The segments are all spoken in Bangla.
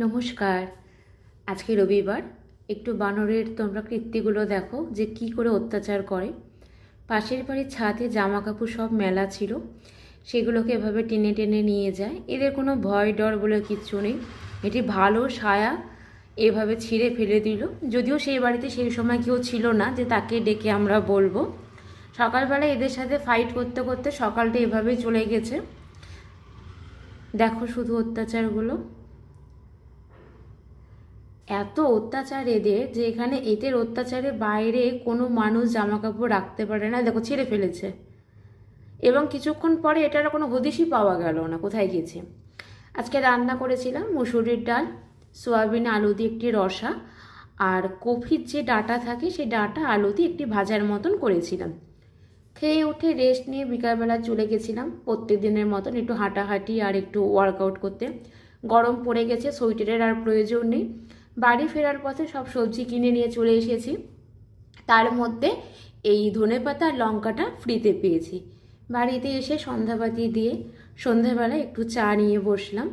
নমস্কার। আজকে রবিবার। একটু বানরের তোমরা কীর্তিগুলো দেখো যে কি করে অত্যাচার করে। পাশের বাড়ির ছাদে জামা কাপড় সব মেলা ছিল, সেগুলোকে এভাবে টেনে টেনে নিয়ে যায়। এদের কোনো ভয় ডর বলে কিচ্ছু নেই। এটি ভালো সায়া এভাবে ছিঁড়ে ফেলে দিল। যদিও সেই বাড়িতে সেই সময় কেউ ছিল না যে তাকে ডেকে আমরা বলবো। সকালবেলা এদের সাথে ফাইট করতে করতে সকালটা এভাবেই চলে গেছে। দেখো শুধু অত্যাচারগুলো, এত অত্যাচার এদের যে এখানে এদের অত্যাচারের বাইরে কোনো মানুষ জামা কাপড় রাখতে পারে না। দেখো ছিঁড়ে ফেলেছে, এবং কিছুক্ষণ পরে এটার কোনো হদিশই পাওয়া গেল না কোথায় গেছে। আজকে রান্না করেছিলাম মুসুরির ডাল, সোয়াবিন আলু দিয়ে একটি রসা, আর কফির যে ডাঁটা থাকে সেই ডাঁটা আলু দিয়ে একটি ভাজার মতন করেছিলাম। খেয়ে উঠে রেস্ট নিয়ে বিকালবেলা চলে গেছিলাম প্রত্যেক দিনের মতন একটু হাঁটাহাঁটি আর একটু ওয়ার্কআউট করতে। গরম পড়ে গেছে, সোয়েটারের আর প্রয়োজন নেই। বাড়ি ফেরার পথে সব সবজি কিনে নিয়ে চলে এসেছি। তার মধ্যে এই ধনেপাতা আর লঙ্কাটা ফ্রিতে পেয়েছি। বাড়িতে এসে সন্ধ্যাবাতি দিয়ে সন্ধ্যাবেলায় একটু চা নিয়ে বসলাম।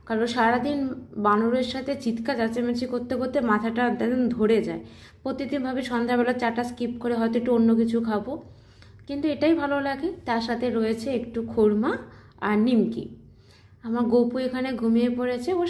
কারণ সারাদিন বানরের সাথে চিৎকার চেঁচামেচি করতে করতে মাথাটা একদম ধরে যায়। প্রতিদিন ভাবে সন্ধ্যাবেলা চাটা স্কিপ করে হয়তো একটু অন্য কিছু খাবো, কিন্তু এটাই ভালো লাগে। তার সাথে রয়েছে একটু খুরমা আর নিমকি। আমার গপু এখানে ঘুমিয়ে পড়েছে। ও